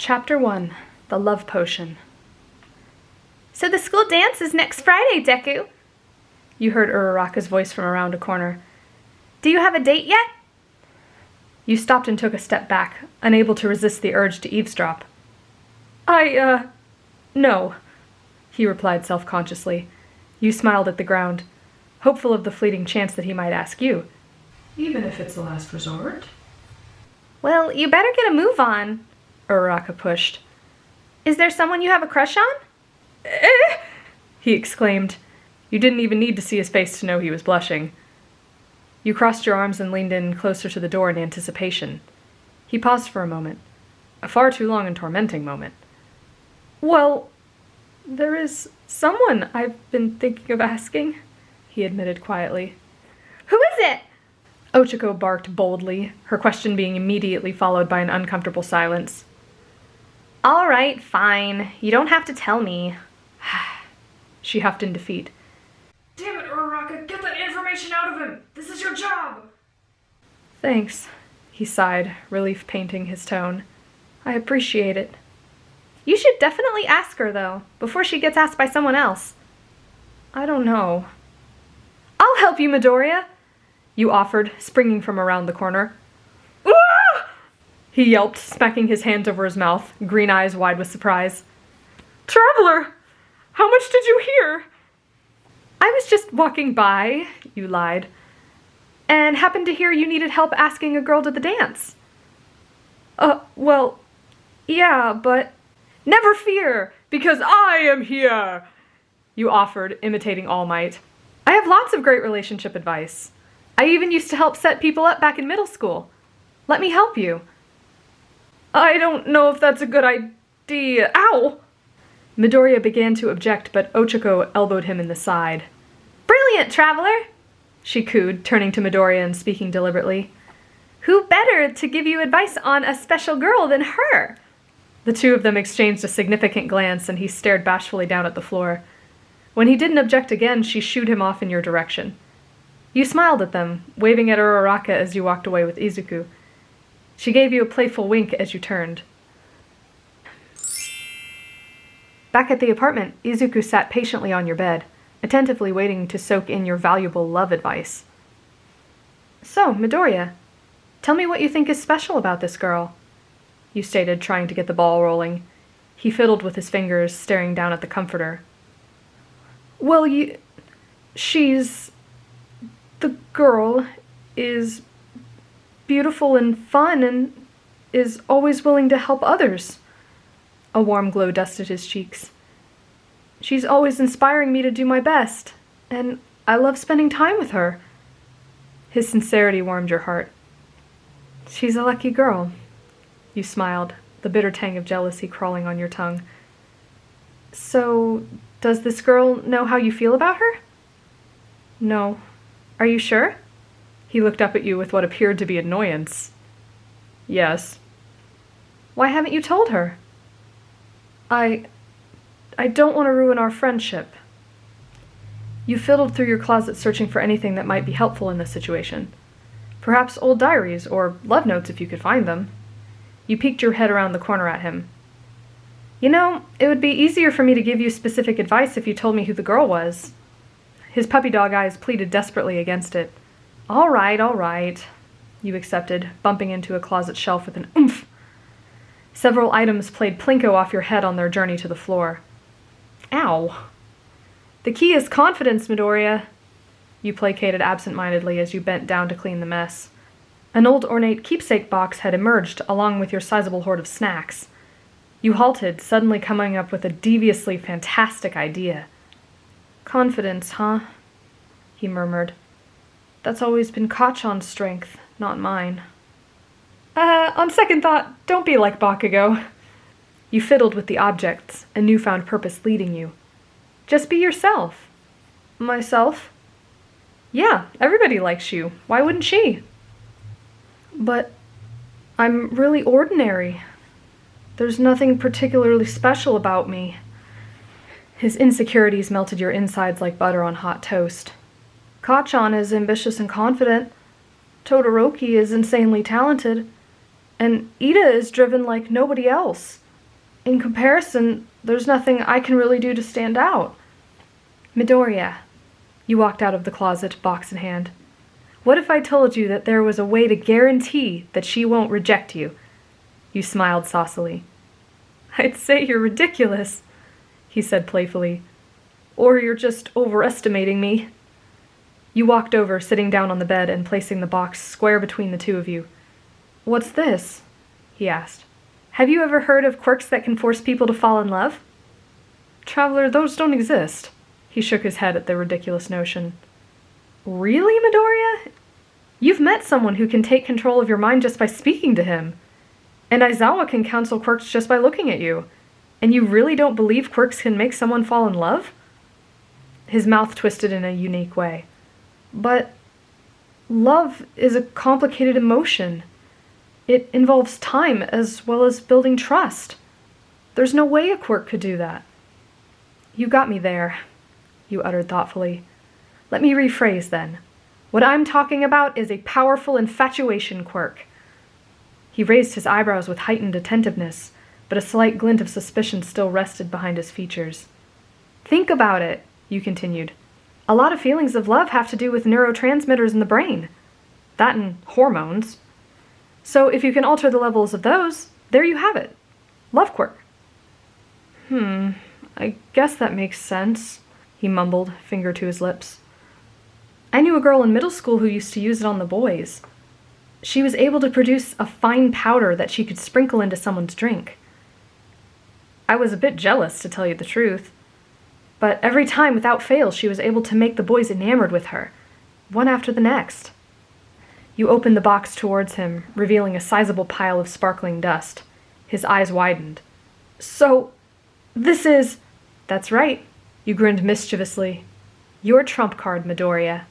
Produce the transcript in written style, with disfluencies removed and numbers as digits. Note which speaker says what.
Speaker 1: Chapter 1. The Love Potion. "So the school dance is next Friday, Deku," you heard Uraraka's voice from around a corner. "Do you have a date yet?" You stopped and took a step back, unable to resist the urge to eavesdrop. No," he replied self-consciously. You smiled at the ground, hopeful of the fleeting chance that he might ask you. "Even if it's the last resort?"
Speaker 2: "Well, you better get a move on," Uraraka pushed. "Is there someone you have a crush on?"
Speaker 1: He exclaimed. You didn't even need to see his face to know he was blushing. You crossed your arms and leaned in closer to the door in anticipation. He paused for a moment. A far too long and tormenting moment. "Well, there is someone I've been thinking of asking," he admitted quietly.
Speaker 2: "Who is it?"
Speaker 1: Ochako barked boldly, her question being immediately followed by an uncomfortable silence.
Speaker 2: "All right, fine. You don't have to tell me."
Speaker 1: She huffed in defeat.
Speaker 3: "Damn it, Uraraka, get that information out of him! This is your job!"
Speaker 1: "Thanks," he sighed, relief painting his tone. "I appreciate it."
Speaker 2: "You should definitely ask her, though, before she gets asked by someone else."
Speaker 1: "I don't know."
Speaker 2: "I'll help you, Midoriya,"
Speaker 1: you offered, springing from around the corner. "Ah!" he yelped, smacking his hands over his mouth, green eyes wide with surprise. "Traveler! How much did you hear?"
Speaker 2: "I was just walking by," you lied, "and happened to hear you needed help asking a girl to the dance."
Speaker 1: Well, yeah, but..."
Speaker 3: "Never fear, because I am here!"
Speaker 1: you offered, imitating All Might. "I have lots of great relationship advice. I even used to help set people up back in middle school. Let me help you."
Speaker 3: "I don't know if that's a good idea." Ow!
Speaker 1: Midoriya began to object, but Ochako elbowed him in the side.
Speaker 2: "Brilliant, Traveler!"
Speaker 1: she cooed, turning to Midoriya and speaking deliberately.
Speaker 2: "Who better to give you advice on a special girl than her?"
Speaker 1: The two of them exchanged a significant glance, and he stared bashfully down at the floor. When he didn't object again, she shooed him off in your direction. You smiled at them, waving at Uraraka as you walked away with Izuku. She gave you a playful wink as you turned. Back at the apartment, Izuku sat patiently on your bed, attentively waiting to soak in your valuable love advice. "So, Midoriya, tell me what you think is special about this girl," you stated, trying to get the ball rolling. He fiddled with his fingers, staring down at the comforter. "Well, the girl is beautiful and fun and is always willing to help others." A warm glow dusted his cheeks. "She's always inspiring me to do my best, and I love spending time with her." His sincerity warmed your heart. "She's a lucky girl." You smiled, the bitter tang of jealousy crawling on your tongue. "So, does this girl know how you feel about her?" "No. Are you sure?" He looked up at you with what appeared to be annoyance. "Yes." "Why haven't you told her?" I don't want to ruin our friendship." You fiddled through your closet searching for anything that might be helpful in this situation. Perhaps old diaries, or love notes if you could find them. You peeked your head around the corner at him. "You know, it would be easier for me to give you specific advice if you told me who the girl was." His puppy dog eyes pleaded desperately against it. All right, you accepted, bumping into a closet shelf with an oomph. Several items played plinko off your head on their journey to the floor. "Ow." "The key is confidence, Midoriya," you placated absent-mindedly as you bent down to clean the mess. An old ornate keepsake box had emerged, along with your sizable hoard of snacks. You halted, suddenly coming up with a deviously fantastic idea. "Confidence, huh?" he murmured. "That's always been Kacchan's strength, not mine." On second thought, don't be like Bakugo." You fiddled with the objects, a newfound purpose leading you. "Just be yourself." "Myself?" "Yeah, everybody likes you. Why wouldn't she?" "But I'm really ordinary. There's nothing particularly special about me." His insecurities melted your insides like butter on hot toast. "Kacchan is ambitious and confident. Todoroki is insanely talented. And Ida is driven like nobody else. In comparison, there's nothing I can really do to stand out.
Speaker 2: Midoriya, you walked out of the closet, box in hand. What if I told you that there was a way to guarantee that she won't reject you? You smiled saucily.
Speaker 1: I'd say you're ridiculous, he said playfully. Or you're just overestimating me.
Speaker 2: You walked over, sitting down on the bed and placing the box square between the two of you.
Speaker 1: What's this?
Speaker 2: He asked. Have you ever heard of quirks that can force people to fall in love?
Speaker 1: Traveler, those don't exist. He shook his head at the ridiculous notion.
Speaker 2: Really, Midoriya? You've met someone who can take control of your mind just by speaking to him.
Speaker 1: And Aizawa can counsel quirks just by looking at you. And you really don't believe quirks can make someone fall in love?
Speaker 2: His mouth twisted in a unique way.
Speaker 1: But love is a complicated emotion. It involves time as well as building trust. There's no way a quirk could do that.
Speaker 2: You got me there, you uttered thoughtfully. Let me rephrase then. What I'm talking about is a powerful infatuation quirk. He raised his eyebrows with heightened attentiveness, but a slight glint of suspicion still rested behind his features.
Speaker 1: Think about it, you continued. A lot of feelings of love have to do with neurotransmitters in the brain. That and hormones. So if you can alter the levels of those, there you have it. Love quirk.
Speaker 2: I guess that makes sense, he mumbled, finger to his lips.
Speaker 1: I knew a girl in middle school who used to use it on the boys. She was able to produce a fine powder that she could sprinkle into someone's drink. I was a bit jealous, to tell you the truth. But every time, without fail, she was able to make the boys enamored with her, one after the next.
Speaker 2: You opened the box towards him, revealing a sizable pile of sparkling dust. His eyes widened.
Speaker 1: So, this is...
Speaker 2: That's right, you grinned mischievously. Your trump card, Midoriya.